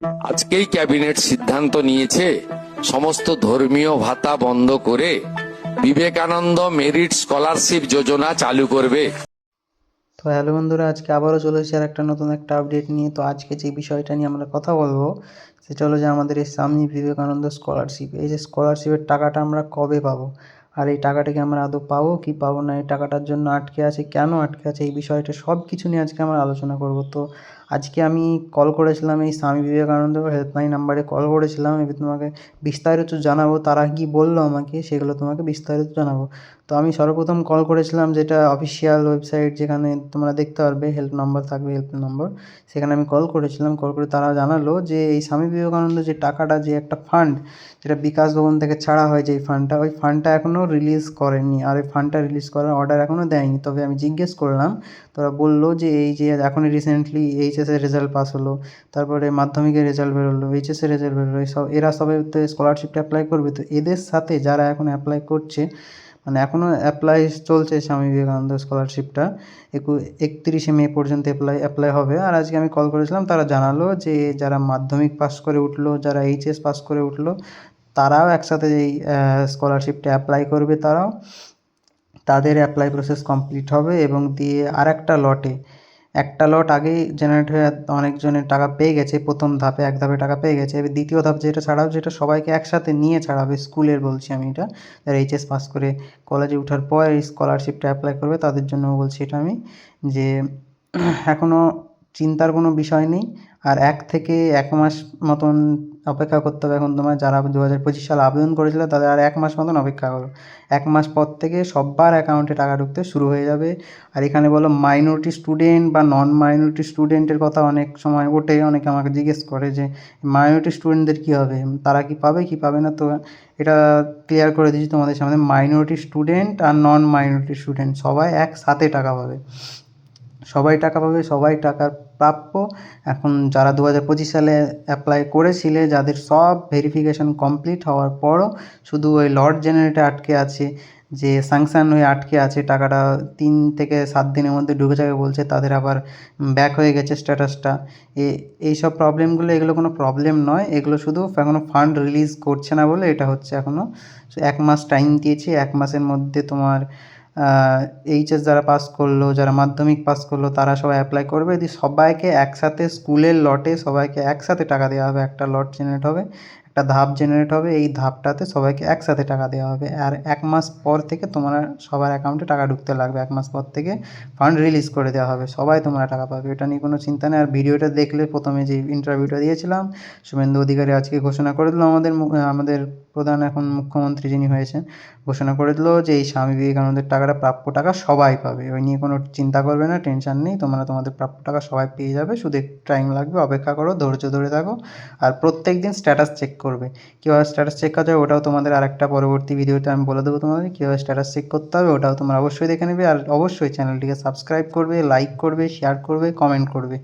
আজকেই ক্যাবিনেট সিদ্ধান্ত নিয়েছে সমস্ত ধর্মীয় ভাতা বন্ধ করে বিবেকানন্দ মেরিট স্কলারশিপ যোজনা চালু করবে। তো হ্যালো বন্ধুরা, আজকে আবারও চলে এসেছি আর একটা নতুন একটা আপডেট নিয়ে। তো আজকে যে বিষয়টা নিয়ে আমরা কথা বলবো সেটা হলো যে আমাদের এই স্বামী বিবেকানন্দ স্কলারশিপ, এই যে স্কলারশিপের টাকাটা আমরা কবে পাবো, আর এই টাকাটা কি আমরা আদৌ পাবো কি পাবো না, এই টাকাটার জন্য আটকে আছে, কেন আটকে আছে, এই বিষয়টা সব কিছু নিয়ে আজকে আমরা আলোচনা করব। তো আজকে আমি কল করেছিলাম এই স্বামী বিবেকানন্দ হেল্পলাইন নাম্বারে কল করেছিলাম, এবার তোমাকে বিস্তারিত জানাবো তারা কি বললো আমাকে সেগুলো তোমাকে বিস্তারিত জানাবো। তো আমি সর্বপ্রথম কল করেছিলাম যেটা অফিসিয়াল ওয়েবসাইট, যেখানে তোমরা দেখতে পারবে হেল্প নাম্বার থাকবে, হেল্প নম্বর, সেখানে আমি কল করেছিলাম। কল করে তারা জানালো যে এই স্বামী বিবেকানন্দ যে টাকাটা, যে একটা ফান্ড যেটা বিকাশ ভবন থেকে ছাড়া হয়, যে ফান্ডটা, ওই ফান্ডটা এখনও রিলিজ করেনি, আর ওই ফান্ডটা রিলিজ করার অর্ডার এখনও দেয়নি। তবে আমি জিজ্ঞেস করলাম, তারা বললো যে এই যে এখনই রিসেন্টলি এইচএসের রেজাল্ট পাস হলো, তারপরে মাধ্যমিকের রেজাল্ট বেরোলো, এইচএসের রেজাল্ট বেরোলো, সব এরা সবাই তো স্কলারশিপটা অ্যাপ্লাই করবে। তো এদের সাথে যারা এখন অ্যাপ্লাই করছে, মানে এখনও অ্যাপ্লাই চলছে স্বামী বিবেকানন্দ স্কলারশিপটা, 31শে মে পর্যন্ত অ্যাপ্লাই হবে। আর আজকে আমি কল করেছিলাম, তারা জানালো যে যারা মাধ্যমিক পাস করে উঠলো, যারা এইচএস পাস করে উঠলো, তারাও একসাথে এই স্কলারশিপটা অ্যাপ্লাই করবে। তাদের অ্যাপ্লাই প্রসেস কমপ্লিট হবে এবং দিয়ে আরেকটা লটে, একটা লট আগেই জেনারেট হয়ে অনেকজনের টাকা পেয়ে গেছে, প্রথম ধাপে এক ধাপে টাকা পেয়ে গেছে। এবার দ্বিতীয় ধাপ যেটা ছাড়াবে, যেটা সবাইকে একসাথে নিয়ে ছাড়াবে, স্কুলের বলছি আমি এটা, যারা এইচএস পাস করে কলেজে ওঠার পর এই স্কলারশিপটা অ্যাপ্লাই করবে তাদের জন্য বলছি এটা আমি, যে এখনও চিন্তার কোনো বিষয় নেই। আর 1 থেকে 1 মাস মতন অপেক্ষা করতে হবে। এখন তোমার যারা 2025 সালে আবেদন করেছিল তাদের আর 1 মাস মতন অপেক্ষা করো। 1 মাস পর থেকে সব্বার অ্যাকাউন্টে টাকা ঢুকতে শুরু হয়ে যাবে। আর এখানে বলো মাইনরিটি স্টুডেন্ট বা নন মাইনরিটি স্টুডেন্টের কথা অনেক সময় ওঠে, অনেকে আমাকে জিজ্ঞেস করে যে মাইনরিটি স্টুডেন্টদের কী হবে, তারা কি পাবে কি পাবে না। তো এটা ক্লিয়ার করে দিচ্ছি তোমাদের সামনে, মাইনরিটি স্টুডেন্ট আর নন মাইনরিটি স্টুডেন্ট সবাই একসাথে টাকা পাবে, সবাই টাকা পাবে, সবাই টাকার প্রাপ্য। এখন যারা 2025 সালে অ্যাপ্লাই করেছিলে, যাদের সব ভেরিফিকেশন কমপ্লিট হওয়ার পরও শুধু ওই লট জেনারেটে আটকে আছে, যে স্যাংশন হয়ে আটকে আছে, টাকাটা 3 থেকে 7 দিনের মধ্যে ঢুকে যাবে বলছে, তাদের আবার ব্যাক হয়ে গেছে স্ট্যাটাসটা। এইসব প্রবলেমগুলো, এগুলো কোনো প্রবলেম নয়, এগুলো শুধু এখনও ফান্ড রিলিজ করছে না বলে এটা হচ্ছে। এখনও 1 মাস টাইম দিয়েছি, 1 মাসের মধ্যে তোমার এইচএস যারা পাস করলো, যারা মাধ্যমিক পাস করলো, তারা সবাই অ্যাপ্লাই করবে। যদি সবাইকে একসাথে স্কুলের লটে সবাইকে একসাথে টাকা দেওয়া হবে, একটা লট জেনারেট হবে, একটা ধাপ জেনারেট হবে, এই ধাপটাতে সবাইকে একসাথে টাকা দেওয়া হবে। আর 1 মাস পর থেকে তোমার সবার অ্যাকাউন্টে টাকা ঢুকতে লাগবে, 1 মাস পর থেকে ফান্ড রিলিজ করে দেওয়া হবে, সবাই তোমরা টাকা পাবে, এটা নিয়ে কোনো চিন্তা নেই। আর ভিডিওটা দেখলে, প্রথমে যে ইন্টারভিউটা দিয়েছিলাম, শুভেন্দু অধিকারী আজকে ঘোষণা করে দিল, আমাদের প্রধান এখন মুখ্যমন্ত্রী যিনি হয়েছেন, ঘোষণা করে দিল যে এই স্বামী বিবেকানন্দের টাকাটা, প্রাপ্য টাকা সবাই পাবে। ওই নিয়ে কোনো চিন্তা করবে না, টেনশন নেই, তোমরা তোমাদের প্রাপ্য টাকা সবাই পেয়ে যাবে। শুধু একটু টাইম লাগবে, অপেক্ষা করো, ধৈর্য ধরে থাকো। আর প্রত্যেক দিন স্ট্যাটাস চেক করবে, কীভাবে স্ট্যাটাস চেক করা যায় ওটাও তোমাদের আরেকটা পরবর্তী ভিডিওতে আমি বলে দেবো তোমাদের কীভাবে স্ট্যাটাস চেক করতে হবে, ওটাও তোমরা অবশ্যই দেখে নেবে। আর অবশ্যই চ্যানেলটিকে সাবস্ক্রাইব করবে, লাইক করবে, শেয়ার করবে, কমেন্ট করবে।